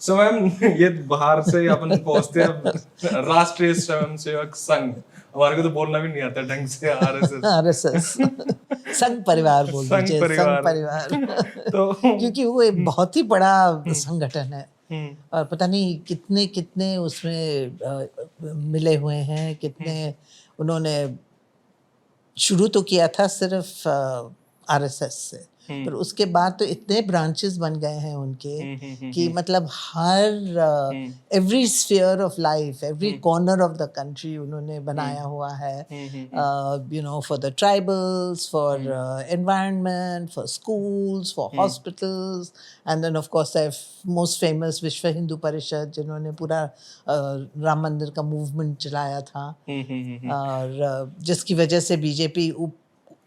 So ma'am ये बाहर से अपन पहुंचते हैं राष्ट्रीय स्वयंसेवक संघ, हमारे को तो बोलना भी नहीं आता ढंग से, आरएसएस। आरएसएस संघ परिवार बोल संघ दीजिए, संघ परिवार। तो क्योंकि वो एक बहुत ही बड़ा संगठन है हम्म, और पता नहीं कितने कितने उसमें मिले हुए हैं, कितने उन्होंने शुरू तो किया था सिर्फ आरएसएस से, पर उसके बाद तो इतने ब्रांचेस बन गए हैं उनके कि मतलब हर every sphere of life, every corner of the country उन्होंने बनाया हुआ है, you know, for the tribals, for environment, for schools, for hospitals, and then of course most famous Vishwa Hindu परिषद, जिन्होंने पूरा राम मंदिर का मूवमेंट चलाया था, और जिसकी वजह से बीजेपी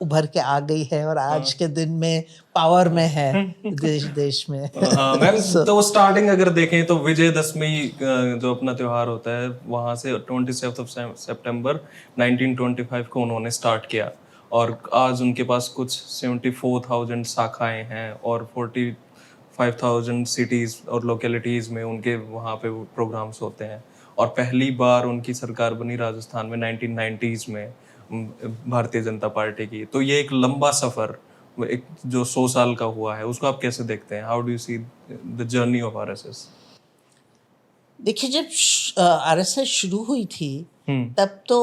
उभर के आ गई है और आज के दिन में पावर में है देश में। हाँ मैम, तो स्टार्टिंग अगर देखें तो विजयदशमी जो अपना त्योहार होता है वहाँ से 27 सितंबर 1925 को उन्होंने स्टार्ट किया, और आज उनके पास कुछ 74,000 शाखाएं हैं और 45,000 सिटीज और लोकेलिटीज में उनके वहाँ पे प्रोग्राम्स होते हैं। और पहली बार उनकी सरकार बनी राजस्थान में 1990s में भारतीय जनता पार्टी की। तो ये एक लंबा सफर, एक जो 100 साल का हुआ है, उसको आप कैसे देखते हैं? How do you see the journey of RSS? देखिए, जब आरएसएस शुरू हुई थी तब तो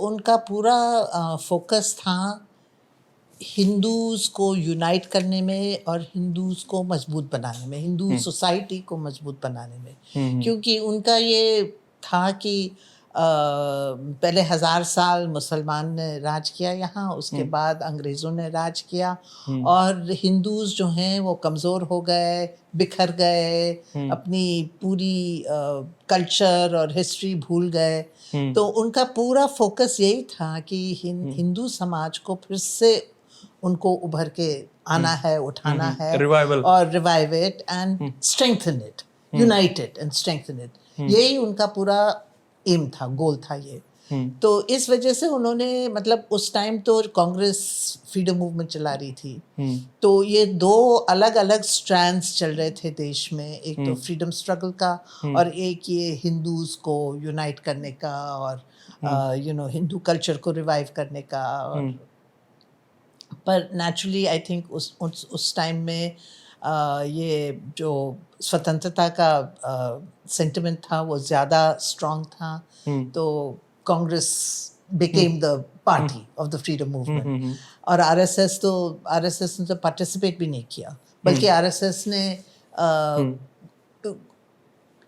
उनका पूरा फोकस था हिंदूज को यूनाइट करने में और हिंदूज को मजबूत बनाने में, हिंदू सोसाइटी को मजबूत बनाने में। क्योंकि उनका ये था कि पहले 1000 साल मुसलमान ने राज किया यहाँ, उसके बाद अंग्रेज़ों ने राज किया, और हिंदूज जो हैं वो कमज़ोर हो गए, बिखर गए, अपनी पूरी कल्चर और हिस्ट्री भूल गए। तो उनका पूरा फोकस यही था कि हिंदू समाज को फिर से उनको उभर के आना है, उठाना है, रिवाइवल, और revive it and strengthen it, unite it and strengthen it. यही उनका पूरा एम था, गोल था ये। तो इस वजह से उन्होंने, मतलब उस टाइम तो कांग्रेस फ्रीडम मूवमेंट चला रही थी, तो ये दो अलग अलग स्ट्रैंड्स चल रहे थे देश में, एक तो फ्रीडम स्ट्रगल का और एक ये हिंदूज को यूनाइट करने का और यू नो हिंदू कल्चर को रिवाइव करने का। और पर नेचुरली आई थिंक उस टाइम में ये जो स्वतंत्रता का सेंटिमेंट था वो ज़्यादा स्ट्रॉन्ग था, तो Congress became the party of the freedom movement. और आरएसएस ने तो पार्टिसिपेट भी नहीं किया, बल्कि आरएसएस ने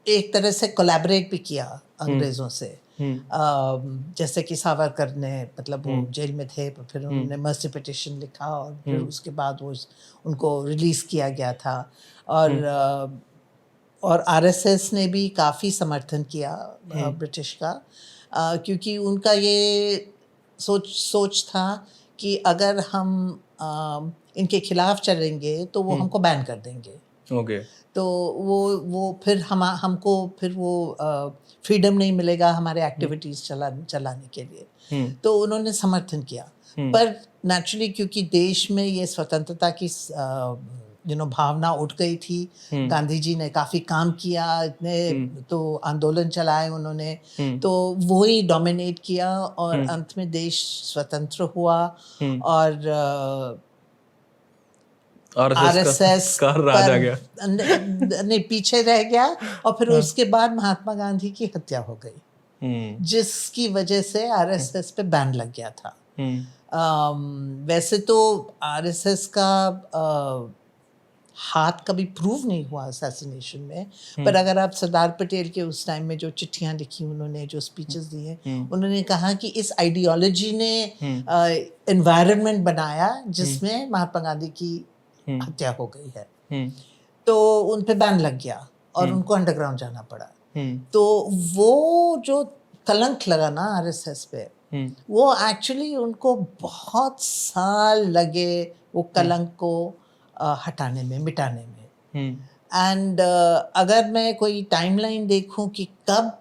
एक तरह से कोलैबोरेट भी किया अंग्रेज़ों से। जैसे कि सावरकर ने, मतलब वो जेल में थे, फिर उन्होंने मर्सी पिटिशन लिखा और फिर उसके बाद वो उनको रिलीज़ किया गया था। और आरएसएस ने भी काफ़ी समर्थन किया ब्रिटिश का, क्योंकि उनका ये सोच था कि अगर हम इनके खिलाफ चलेंगे तो वो हमको बैन कर देंगे। ओके। तो वो फिर हमको फिर वो फ्रीडम नहीं मिलेगा हमारे एक्टिविटीज़ चलाने के लिए। तो उन्होंने समर्थन किया, पर नेचुरली क्योंकि देश में ये स्वतंत्रता की भावना उठ गई थी, गांधी जी ने काफ़ी काम किया, इतने तो आंदोलन चलाए उन्होंने, तो वो ही डोमिनेट किया और अंत में देश स्वतंत्र हुआ और आरएसएस का राज आ गया। नहीं, पीछे रह गया। और फिर उसके बाद महात्मा गांधी की हत्या हो गई, जिसकी वजह से आरएसएस पे बैन लग गया था। वैसे तो आरएसएस का हाथ कभी प्रूव नहीं हुआ असैसिनेशन में, पर अगर आप सरदार पटेल के उस टाइम में जो चिट्ठियां लिखी उन्होंने, जो स्पीचेस दिए, उन्होंने कहा कि इस आइडियोलॉजी ने एनवायरनमेंट बनाया जिसमें महात्मा गांधी की हत्या हो गई है। तो उन पे बैन लग गया और उनको अंडरग्राउंड जाना पड़ा। तो वो जो कलंक लगा ना आरएसएस पे, वो एक्चुअली उनको बहुत साल लगे वो कलंक को हटाने में, मिटाने में। एंड अगर मैं कोई टाइमलाइन देखूं कि कब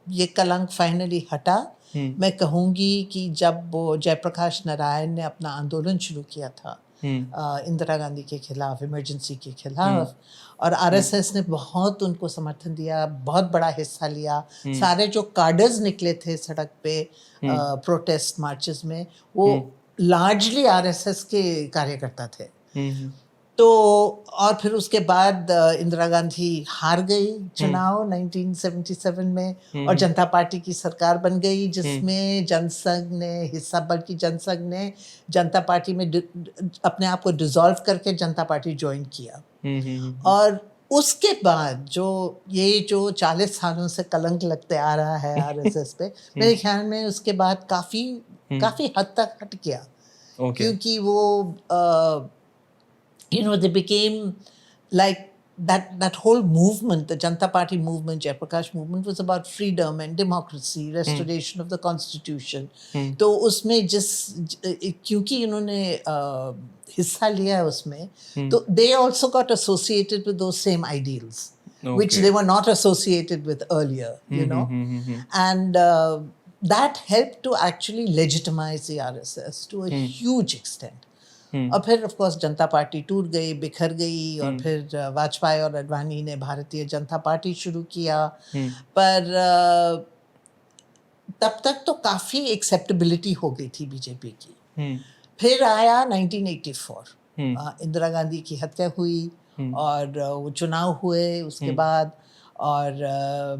ये कलंक फाइनली हटा, मैं कहूँगी कि जब वो जयप्रकाश नारायण ने अपना आंदोलन शुरू किया था इंदिरा गांधी के खिलाफ, इमरजेंसी के खिलाफ, और आरएसएस ने बहुत उनको समर्थन दिया, बहुत बड़ा हिस्सा लिया। सारे जो कार्डर्स निकले थे सड़क पे प्रोटेस्ट मार्चेस में, वो लार्जली आरएसएस के कार्यकर्ता थे। तो और फिर उसके बाद इंदिरा गांधी हार गई चुनाव 1977 में, और जनता पार्टी की सरकार बन गई, जिसमें जनसंघ ने हिस्सा, बल्कि जनसंघ ने जनता पार्टी में अपने आप को डिसॉल्व करके जनता पार्टी ज्वाइन किया। और उसके बाद जो 40 सालों से कलंक लगते आ रहा है आरएसएस पे, मेरे ख्याल में उसके बाद काफी हद तक हट गया। क्योंकि वो they became like that whole movement, the Janata Party movement, Jayaprakash movement, was about freedom and democracy, restoration of the constitution. तो उसमें क्योंकि इन्होंने हिस्सा लिया है उसमें, तो they also got associated with those same ideals, which they were not associated with earlier, you know. And that helped to actually legitimize the RSS to a huge extent. और फिर ऑफ कोर्स जनता पार्टी टूट गई, बिखर गई, और फिर वाजपेयी और अडवाणी ने भारतीय जनता पार्टी शुरू किया। पर तब तक तो काफी एक्सेप्टेबिलिटी हो गई थी बीजेपी की। फिर आया 1984, इंदिरा गांधी की हत्या हुई, और वो चुनाव हुए उसके बाद, और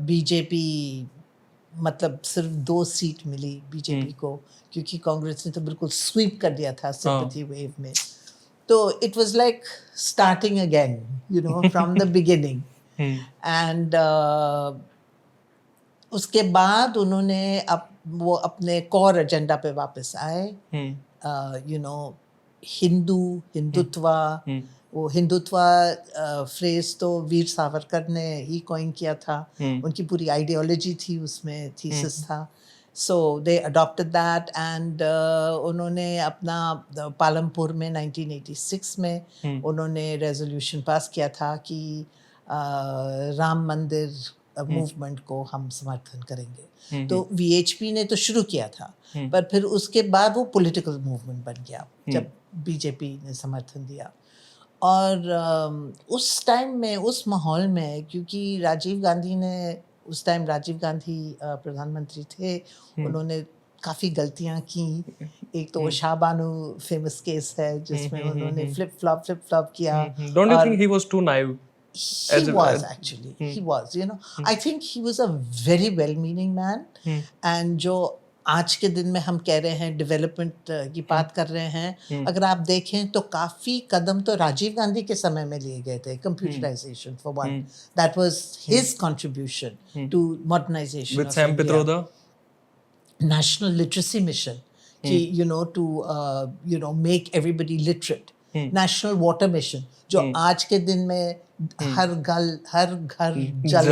बीजेपी मतलब सिर्फ 2 सीट मिली बीजेपी को, क्योंकि कांग्रेस ने तो बिल्कुल स्वीप कर दिया था सिंपैथी वेव में। तो it was like starting again, you know, from the beginning. And उसके बाद उन्होंने वो अपने कोर एजेंडा पे वापस आए, यू नो, हिंदुत्व। वो हिंदुत्व फ्रेज तो वीर सावरकर ने ही कॉइन किया था, उनकी पूरी आइडियोलॉजी थी उसमें, थीसिस था। सो दे अडॉप्टेड दैट, एंड उन्होंने अपना पालमपुर में 1986 में उन्होंने रेजोल्यूशन पास किया था कि राम मंदिर मूवमेंट को हम समर्थन करेंगे। तो वीएचपी ने तो शुरू किया था, पर फिर उसके बाद वो पॉलिटिकल मूवमेंट बन गया जब बीजेपी ने समर्थन दिया। और उस टाइम में, उस माहौल में, क्योंकि राजीव गांधी प्रधानमंत्री थे, उन्होंने काफ़ी गलतियां की। एक तो शाह बानो फेमस केस है जिसमें उन्होंने फ्लिप फ्लॉप किया। Don't you think he was too naive? He was actually, he was, you know, I think he was a very well-meaning man, and जो आज के दिन में हम कह रहे हैं डेवलपमेंट की बात कर रहे हैं, अगर आप देखें तो काफ़ी कदम तो राजीव गांधी के समय में लिए गए थे। Computerization for one, that was his contribution to modernization. With Sam Pitroda, national literacy mission, कि you know, to make everybody literate. National water mission, जो आज के दिन में हर घर जल,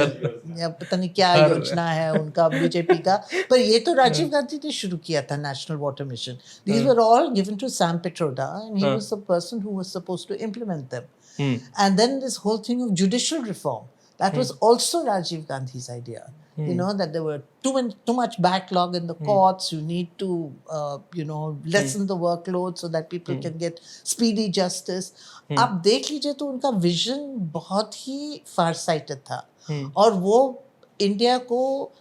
या पता नहीं क्या योजना है उनका बीजेपी का, पर ये तो राजीव गांधी ने शुरू किया था, national water mission. These were all given to Sam Pitroda, and he was the person who was supposed to implement them. And then this whole thing of judicial reform, that was also Rajiv Gandhi's idea. You know, that there were too much backlog in the courts. You need to, lessen the workload so that people can get speedy justice. आप देख लीजिए तो उनका vision बहुत ही फार cited था, और वो India को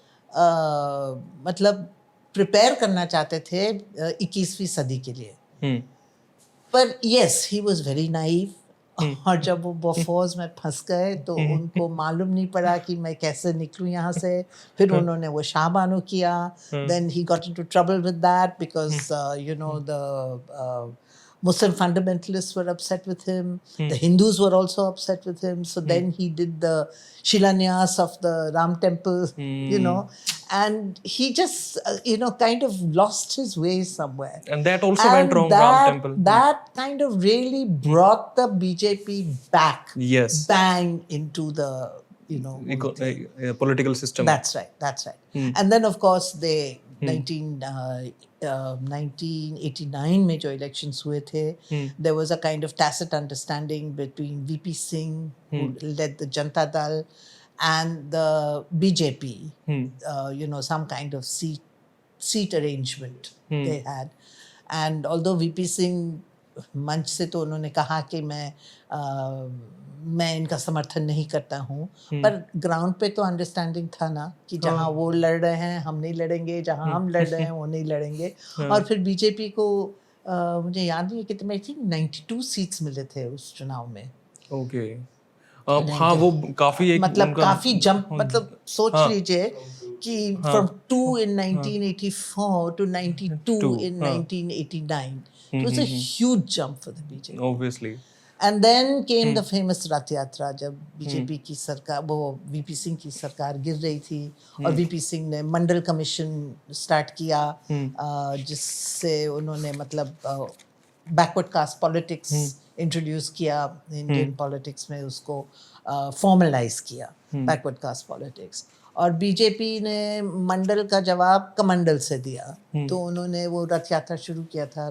मतलब प्रिपेयर करना चाहते थे 21वीं सदी के लिए। पर yes, he was very naive. और जब वो बोफोर्स में फंस गए तो उनको मालूम नहीं पड़ा कि मैं कैसे निकलूं यहाँ से। फिर उन्होंने वो शाह बानो किया, then he got into trouble with that because the Muslim fundamentalists were upset with him. The Hindus were also upset with him. So then he did the Shilanyas of the Ram temple, and he just, kind of lost his way somewhere. And that also went wrong, Ram temple. That kind of really brought the BJP back. Yes. Bang into the, political system. That's right. And then, of course, they 1989 में जो elections हुए थे, there was a kind of tacit understanding between VP Singh, who led the Janata Dal, and the BJP, some kind of seat arrangement they had. And although VP Singh मंच से तो उन्होंने कहा कि मैं इनका समर्थन नहीं करता हूँ, पर ग्राउंड पे तो अंडरस्टैंडिंग था ना कि जहाँ वो लड़ रहे हैं हम नहीं लड़ेंगे, जहाँ हम लड़ रहे हैं वो नहीं लड़ेंगे। और फिर बीजेपी को मुझे याद नहीं है कितने, आई थिंक 92 सीट्स मिले थे उस चुनाव में। ओके। हाँ, वो काफी एक मतलब उनका काफी जंप, मतलब सोच हाँ, लीजिए कि from 2 in 1984 to 92 to in हाँ 1989, it was a huge jump for the BJP. Obviously And then came the famous रथ यात्रा, जब बीजेपी की सरकार, वो वीपी सिंह की सरकार गिर रही थी और वीपी सिंह ने मंडल कमीशन स्टार्ट किया, जिससे उन्होंने मतलब बैकवर्ड कास्ट पॉलिटिक्स इंट्रोड्यूस किया इंडियन पॉलिटिक्स में, उसको फॉर्मलाइज किया बैकवर्ड कास्ट पॉलिटिक्स। और बीजेपी ने मंडल का जवाब कमंडल से दिया, तो उन्होंने वो रथ यात्रा शुरू किया था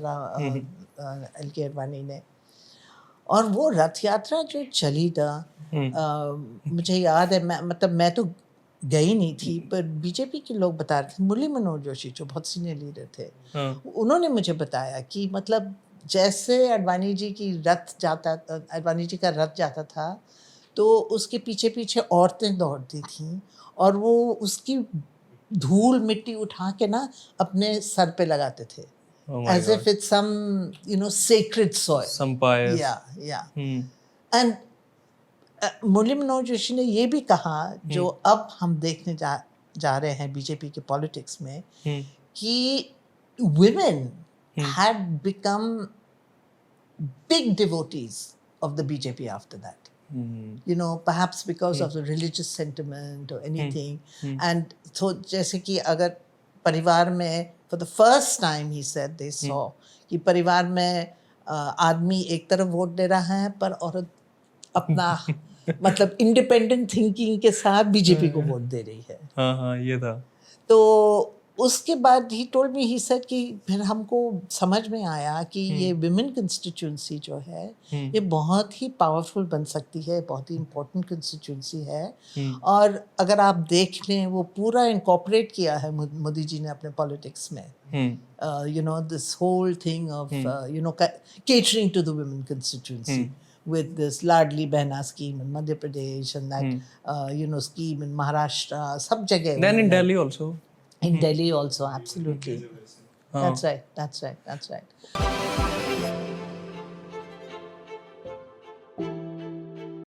LK अडवाणी ने। और वो रथ यात्रा जो चली था, मुझे याद है, मैं तो गई नहीं थी, पर बीजेपी के लोग बता रहे थे, मुरली मनोहर जोशी जो बहुत सीनियर लीडर थे, उन्होंने मुझे बताया कि मतलब जैसे अडवाणी जी का रथ जाता था तो उसके पीछे पीछे औरतें दौड़ती थीं और वो उसकी धूल मिट्टी उठा के ना अपने सर पे लगाते थे, as if it's some sacred soil, some pious and Murli Manohar Joshi ने ये भी कहा, जो अब हम देखने जा रहे हैं बीजेपी के पॉलिटिक्स में, कि women had become big devotees of the BJP after that. Perhaps because of the religious sentiment or anything. And so जैसे कि अगर परिवार में, for the first time he said they saw कि परिवार में आदमी एक तरफ वोट दे रहा है पर औरत अपना मतलब इंडिपेंडेंट थिंकिंग के साथ बीजेपी को वोट दे रही है। हाँ ये था। तो उसके बाद he told me, he said कि फिर हमको समझ में आया कि ये विमेन कंस्टिट्यूंसी जो है ये बहुत ही पावरफुल बन सकती है, बहुत ही इम्पोर्टेंट कंस्टिट्यूंसी है। और अगर आप देख लें, वो पूरा इनकॉर्पोरेट किया है मोदी जी ने अपने पॉलिटिक्स में, this whole thing of catering to the women constituency with this Ladli Behna scheme in Madhya Pradesh and that scheme in Maharashtra, सब जगह। Then in Delhi also. In Delhi also, absolutely. That's right.